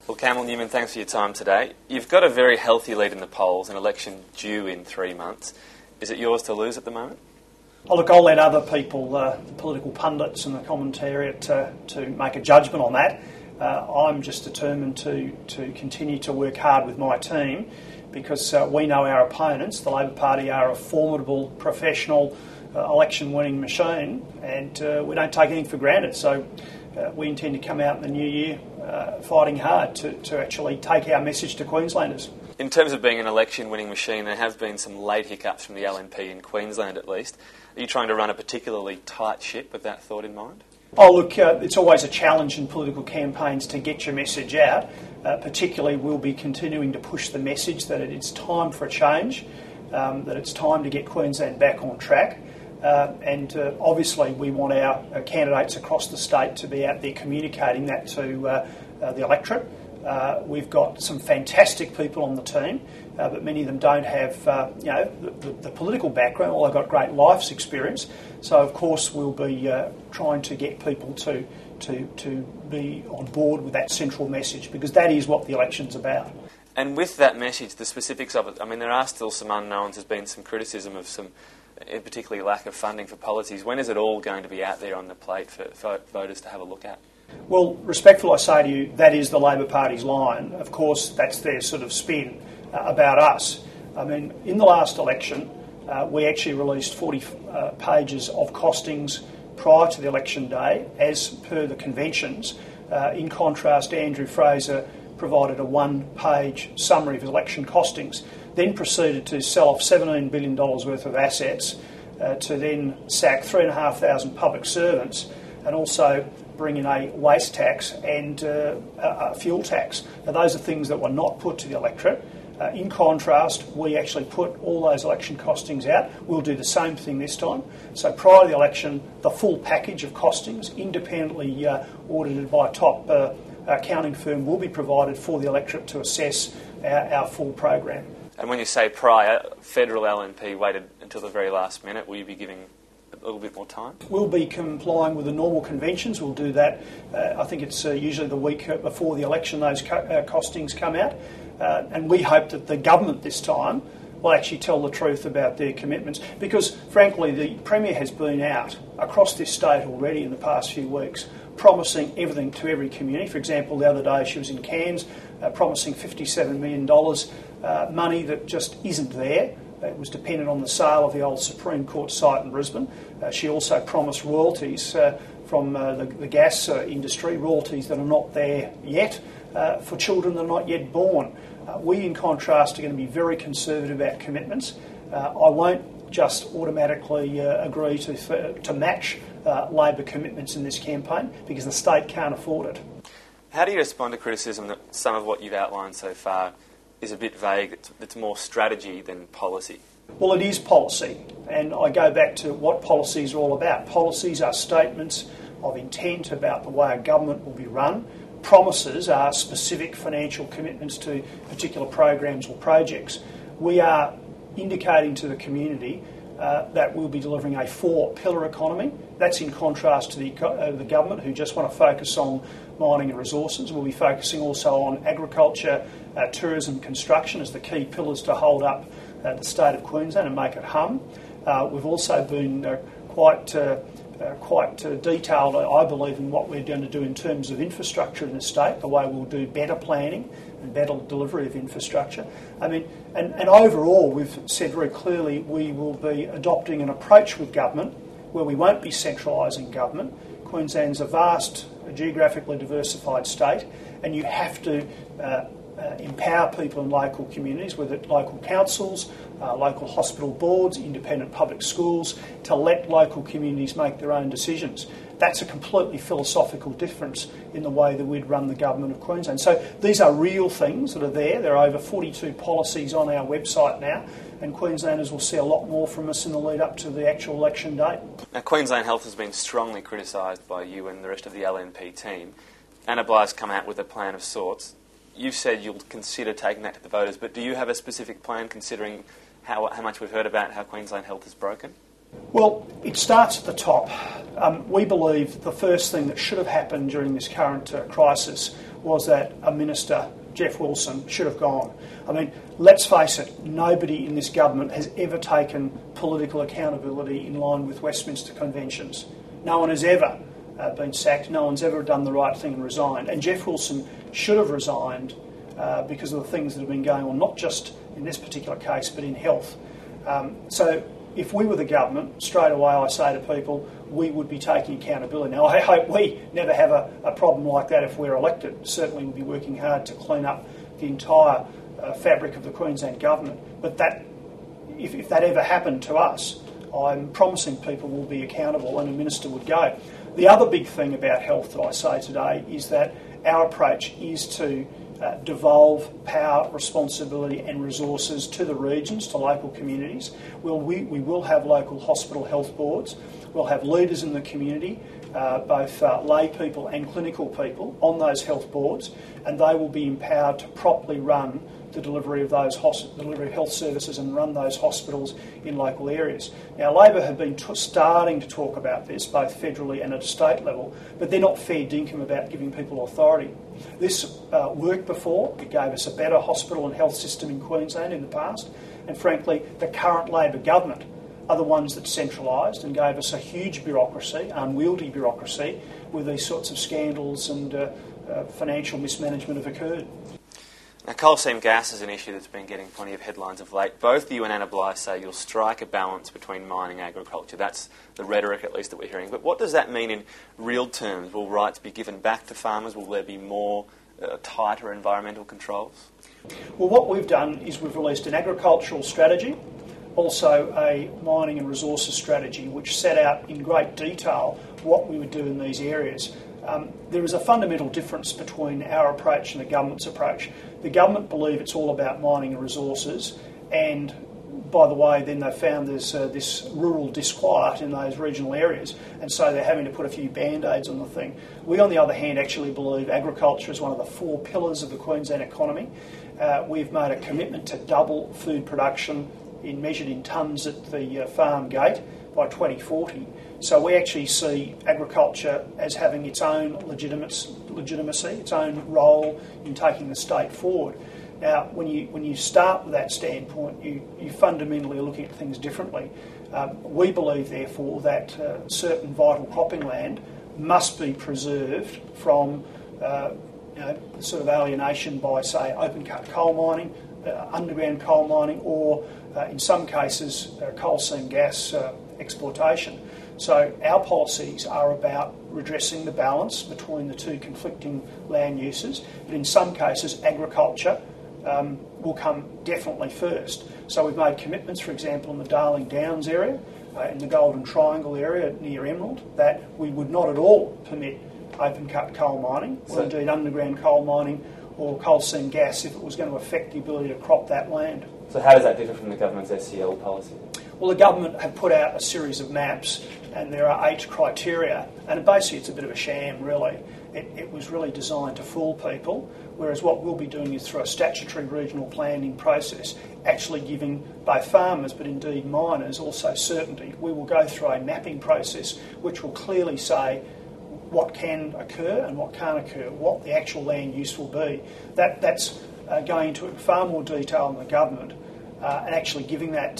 Well, Campbell Newman, thanks for your time today. You've got a very healthy lead in the polls, an election due in 3 months. Is it yours to lose at the moment? Oh, look, I'll let other people, the political pundits and the commentariat, to make a judgment on that. I'm just determined to continue to work hard with my team because we know our opponents, the Labor Party, are a formidable, professional, election-winning machine, and we don't take anything for granted. So we intend to come out in the new year fighting hard to actually take our message to Queenslanders. In terms of being an election-winning machine, there have been some late hiccups from the LNP in Queensland at least. Are you trying to run a particularly tight ship with that thought in mind? Oh, look, it's always a challenge in political campaigns to get your message out. Particularly, we'll be continuing to push the message that it's time for a change, that it's time to get Queensland back on track. And obviously, we want our candidates across the state to be out there communicating that to the electorate. We've got some fantastic people on the team, but many of them don't have the political background, or they've got great life's experience. So, of course, we'll be trying to get people to be on board with that central message, because that is what the election's about. And with that message, the specifics of it, I mean, there are still some unknowns. There's been some criticism of some, particularly lack of funding for policies. When is it all going to be out there on the plate for voters to have a look at? Well, respectfully, I say to you, that is the Labor Party's line. Of course, that's their sort of spin about us. I mean, in the last election, we actually released 40 pages of costings prior to the election day, as per the conventions. In contrast, Andrew Fraser provided a one-page summary of his election costings, then proceeded to sell off $17 billion worth of assets, to then sack 3,500 public servants, and also bring in a waste tax and a fuel tax. Now, those are things that were not put to the electorate. In contrast, we actually put all those election costings out. We'll do the same thing this time. So prior to the election, the full package of costings, independently audited by a top accounting firm, will be provided for the electorate to assess our full program. And when you say prior, federal LNP waited until the very last minute. Will you be giving a little bit more time? We'll be complying with the normal conventions. We'll do that. I think it's usually the week before the election those costings come out. And we hope that the government this time will actually tell the truth about their commitments, because frankly the Premier has been out across this state already in the past few weeks promising everything to every community. For example, the other day she was in Cairns promising $57 million, money that just isn't there. It was dependent on the sale of the old Supreme Court site in Brisbane. She also promised royalties from the gas industry, royalties that are not there yet, for children that are not yet born. We, in contrast, are going to be very conservative about commitments. I won't just automatically agree to match Labor commitments in this campaign, because the state can't afford it. How do you respond to criticism that some of what you've outlined so far is a bit vague, it's more strategy than policy? Well, it is policy, and I go back to what policies are all about. Policies are statements of intent about the way a government will be run. Promises are specific financial commitments to particular programs or projects. We are indicating to the community that we'll be delivering a 4-pillar economy. That's in contrast to the government, who just want to focus on mining and resources. We'll be focusing also on agriculture, tourism, construction as the key pillars to hold up the state of Queensland and make it hum. We've also been quite detailed, I believe, in what we're going to do in terms of infrastructure in the state, the way we'll do better planning and better delivery of infrastructure. I mean, and overall, we've said very clearly we will be adopting an approach with government where we won't be centralising government. Queensland's a vast, geographically diversified state, and you have to empower people in local communities, whether it's local councils, local hospital boards, independent public schools, to let local communities make their own decisions. That's a completely philosophical difference in the way that we'd run the government of Queensland. So these are real things that are there. There are over 42 policies on our website now, and Queenslanders will see a lot more from us in the lead up to the actual election date. Now, Queensland Health has been strongly criticised by you and the rest of the LNP team. Anna Bligh's come out with a plan of sorts. You've said you'll consider taking that to the voters, but do you have a specific plan, considering how much we've heard about how Queensland Health is broken? Well, it starts at the top. We believe the first thing that should have happened during this current crisis was that a minister, Jeff Wilson, should have gone. I mean, let's face it, nobody in this government has ever taken political accountability in line with Westminster conventions. No one has ever been sacked, no one's ever done the right thing and resigned. And Jeff Wilson should have resigned because of the things that have been going on, not just in this particular case, but in health. So if we were the government, straight away I say to people, we would be taking accountability. Now, I hope we never have a problem like that if we're elected. Certainly we'll be working hard to clean up the entire fabric of the Queensland government. But that, if that ever happened to us, I'm promising people will be accountable and a minister would go. The other big thing about health that I say today is that our approach is to devolve power, responsibility and resources to the regions, to local communities. We will have local hospital health boards. We'll have leaders in the community, both lay people and clinical people, on those health boards, and they will be empowered to properly run the delivery of those delivery of health services and run those hospitals in local areas. Now, Labor have been starting to talk about this, both federally and at a state level, but they're not fair dinkum about giving people authority. This worked before. It gave us a better hospital and health system in Queensland in the past, and frankly, the current Labor government are the ones that centralised and gave us a huge bureaucracy, unwieldy bureaucracy, where these sorts of scandals and financial mismanagement have occurred. Now, coal seam gas is an issue that's been getting plenty of headlines of late. Both you and Anna Bligh say you'll strike a balance between mining and agriculture. That's the rhetoric, at least, that we're hearing. But what does that mean in real terms? Will rights be given back to farmers? Will there be more tighter environmental controls? Well, what we've done is we've released an agricultural strategy, also a mining and resources strategy, which set out in great detail what we would do in these areas. There is a fundamental difference between our approach and the government's approach. The government believe it's all about mining and resources, and by the way, then they've found there's this rural disquiet in those regional areas, and so they're having to put a few band-aids on the thing. We, on the other hand, actually believe agriculture is one of the 4 pillars of the Queensland economy. We've made a commitment to double food production measured in tonnes at the farm gate by 2040. So we actually see agriculture as having its own legitimacy, its own role in taking the state forward. Now, when you start with that standpoint, you fundamentally are looking at things differently. We believe, therefore, that certain vital cropping land must be preserved from sort of alienation by, say, open-cut coal mining, underground coal mining, or in some cases, coal seam gas exploitation. So our policies are about redressing the balance between the two conflicting land uses, but in some cases agriculture will come definitely first. So we've made commitments, for example, in the Darling Downs area, in the Golden Triangle area near Emerald, that we would not at all permit open-cut coal mining, or indeed underground coal mining or coal seam gas if it was going to affect the ability to crop that land. So how does that differ from the government's SCL policy? Well, the government have put out a series of maps, and there are 8 criteria, and basically it's a bit of a sham, really. It was really designed to fool people, whereas what we'll be doing is, through a statutory regional planning process, actually giving both farmers but indeed miners also certainty. We will go through a mapping process which will clearly say what can occur and what can't occur, what the actual land use will be. That's going into far more detail in the government and actually giving that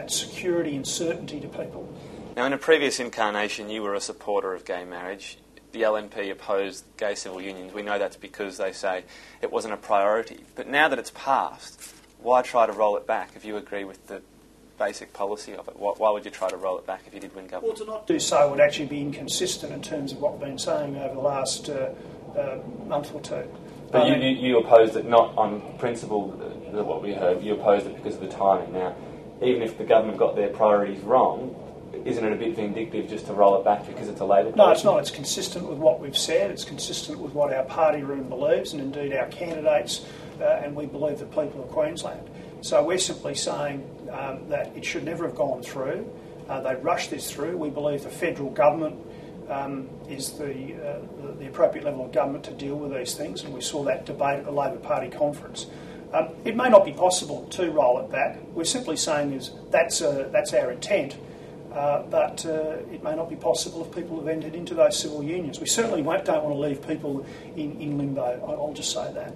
security and certainty to people. Now, in a previous incarnation, you were a supporter of gay marriage. The LNP opposed gay civil unions. We know that's because they say it wasn't a priority. But now that it's passed, why try to roll it back if you agree with the basic policy of it? Why would you try to roll it back if you did win government? Well, to not do so would actually be inconsistent in terms of what we've been saying over the last month or two. But you opposed it not on principle, what we heard. You opposed it because of the timing. Now, even if the government got their priorities wrong, isn't it a bit vindictive just to roll it back because it's a Labor policy? No, it's not. It's consistent with what we've said. It's consistent with what our party room believes, and indeed our candidates, and we believe the people of Queensland. So we're simply saying that it should never have gone through. They rushed this through. We believe the federal government is the appropriate level of government to deal with these things, and we saw that debate at the Labor Party conference. It may not be possible to roll it back. We're simply saying is that's our intent. but it may not be possible if people have entered into those civil unions. We certainly don't want to leave people in limbo, I'll just say that.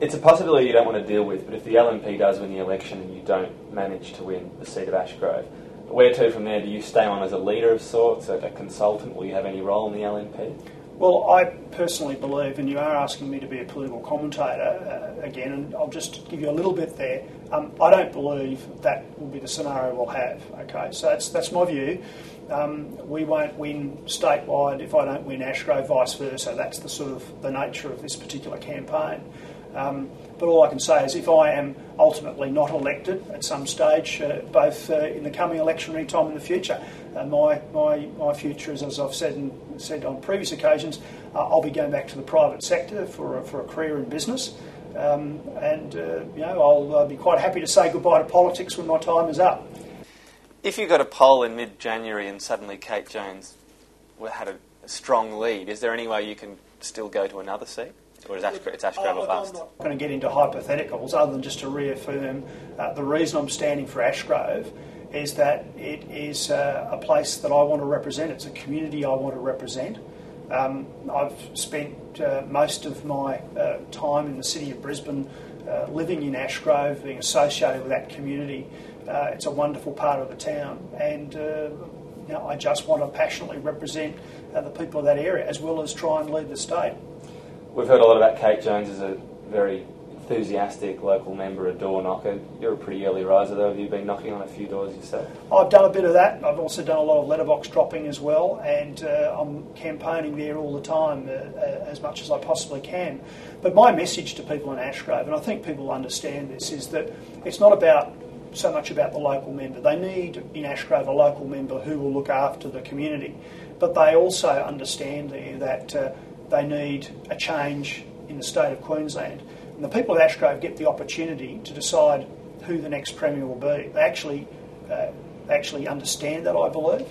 It's a possibility you don't want to deal with, but if the LNP does win the election and you don't manage to win the seat of Ashgrove, where to from there? Do you stay on as a leader of sorts, a consultant? Will you have any role in the LNP? Well, I personally believe, and you are asking me to be a political commentator again, and I'll just give you a little bit there. I don't believe that will be the scenario we'll have. Okay, so that's my view. We won't win statewide if I don't win Ashgrove, vice versa. That's the nature of this particular campaign. But all I can say is if I am ultimately not elected at some stage, both in the coming election or any time in the future, my future is, as I've said on previous occasions, I'll be going back to the private sector for a career in business, I'll be quite happy to say goodbye to politics when my time is up. If you got a poll in mid-January and suddenly Kate Jones had a strong lead, is there any way you can still go to another seat? Or is Ashgrove or bust? I'm not going to get into hypotheticals other than just to reaffirm the reason I'm standing for Ashgrove is that it is a place that I want to represent. It's a community I want to represent. I've spent most of my time in the city of Brisbane living in Ashgrove, being associated with that community. It's a wonderful part of the town, and I just want to passionately represent the people of that area as well as try and lead the state. We've heard a lot about Kate Jones as a very enthusiastic local member, a door knocker. You're a pretty early riser though. Have you been knocking on a few doors yourself? I've done a bit of that. I've also done a lot of letterbox dropping as well, and I'm campaigning there all the time as much as I possibly can. But my message to people in Ashgrove, and I think people understand this, is that it's not so much about the local member. They need in Ashgrove a local member who will look after the community, but they also understand there that they need a change in the state of Queensland. And the people of Ashgrove get the opportunity to decide who the next Premier will be. They actually understand that, I believe.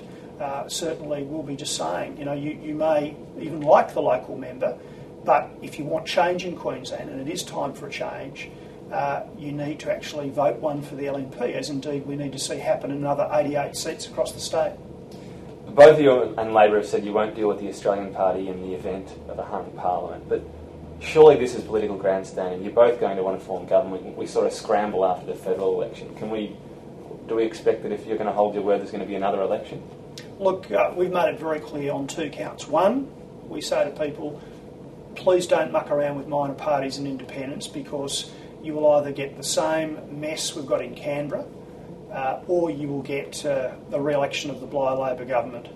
Certainly we'll be just saying, you may even like the local member, but if you want change in Queensland, and it is time for a change, you need to actually vote one for the LNP, as indeed we need to see happen in another 88 seats across the state. Both you and Labor have said you won't deal with the Australian Party in the event of a hung parliament, but surely this is political grandstanding. You're both going to want to form government. We sort of scramble after the federal election. Do we expect that if you're going to hold your word, there's going to be another election? Look, we've made it very clear on two counts. One, we say to people, please don't muck around with minor parties and independents, because you will either get the same mess we've got in Canberra, or you will get the re-election of the Bligh Labor government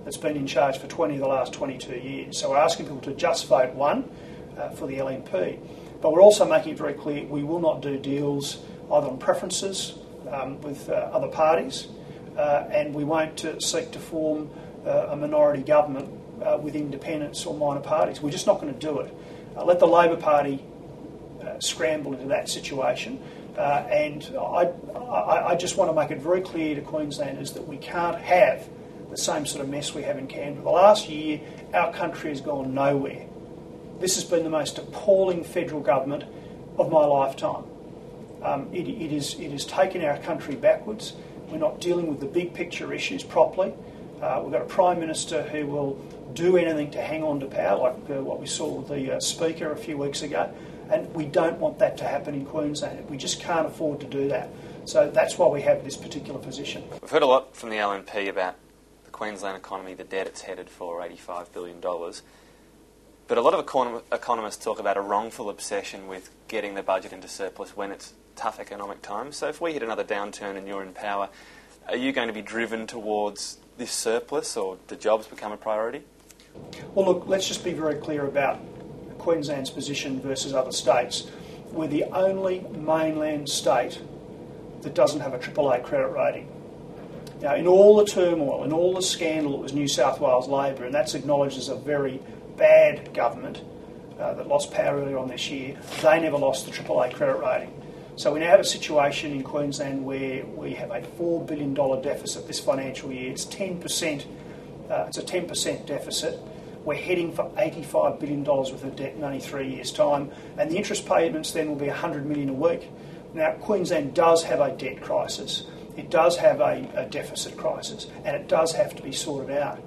that's been in charge for 20 of the last 22 years. So we're asking people to just vote one for the LNP. But we're also making it very clear we will not do deals either on preferences with other parties, and we won't seek to form a minority government with independents or minor parties. We're just not going to do it. Let the Labor Party scramble into that situation. And I just want to make it very clear to Queenslanders that we can't have the same sort of mess we have in Canberra. The last year, our country has gone nowhere. This has been the most appalling federal government of my lifetime. It has taken our country backwards. We're not dealing with the big picture issues properly. We've got a Prime Minister who will do anything to hang on to power, like what we saw with the Speaker a few weeks ago. And we don't want that to happen in Queensland. We just can't afford to do that. So that's why we have this particular position. We've heard a lot from the LNP about the Queensland economy, the debt it's headed for, $85 billion. But a lot of economists talk about a wrongful obsession with getting the budget into surplus when it's tough economic times. So if we hit another downturn and you're in power, are you going to be driven towards this surplus, or do jobs become a priority? Well, look, let's just be very clear about Queensland's position versus other states. We're the only mainland state that doesn't have a AAA credit rating. Now, in all the turmoil, in all the scandal that was New South Wales Labor, and that's acknowledged as a very bad government that lost power earlier on this year, they never lost the AAA credit rating. So we now have a situation in Queensland where we have a $4 billion deficit this financial year. It's 10%. It's a 10% deficit. We're heading for $85 billion worth of debt in only 3 years' time, and the interest payments then will be $100 million a week. Now, Queensland does have a debt crisis. it does have a deficit crisis, and it does have to be sorted out.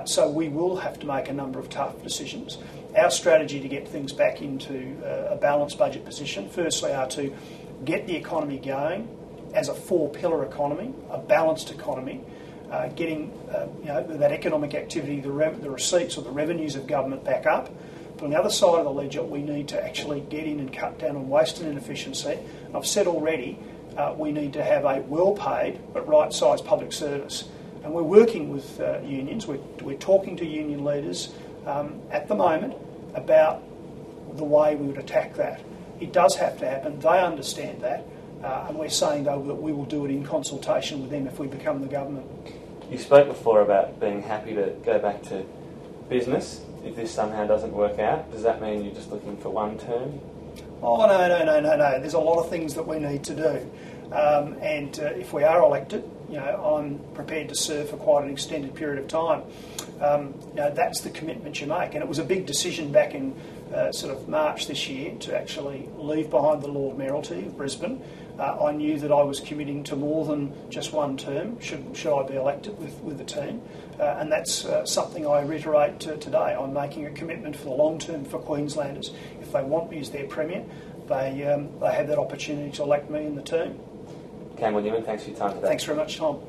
So we will have to make a number of tough decisions. Our strategy to get things back into a balanced budget position, firstly, are to get the economy going as a four-pillar economy, a balanced economy, getting that economic activity, the receipts or the revenues of government back up. But on the other side of the ledger, we need to actually get in and cut down on waste and inefficiency. I've said already, we need to have a well-paid but right-sized public service. And we're working with unions. We're talking to union leaders at the moment about the way we would attack that. It does have to happen. They understand that. And we're saying, though, that we will do it in consultation with them if we become the government. You spoke before about being happy to go back to business if this somehow doesn't work out. Does that mean you're just looking for one term? Oh, no. There's a lot of things that we need to do. And if we are elected, I'm prepared to serve for quite an extended period of time. That's the commitment you make. And it was a big decision back in sort of March this year to actually leave behind the Lord Mayoralty of Brisbane. I knew that I was committing to more than just one term, should I be elected with the team. And that's something I reiterate today. I'm making a commitment for the long term for Queenslanders. If they want me as their Premier, they have that opportunity to elect me in the team. Campbell Newman, thanks for your time today. Thanks very much, Tom.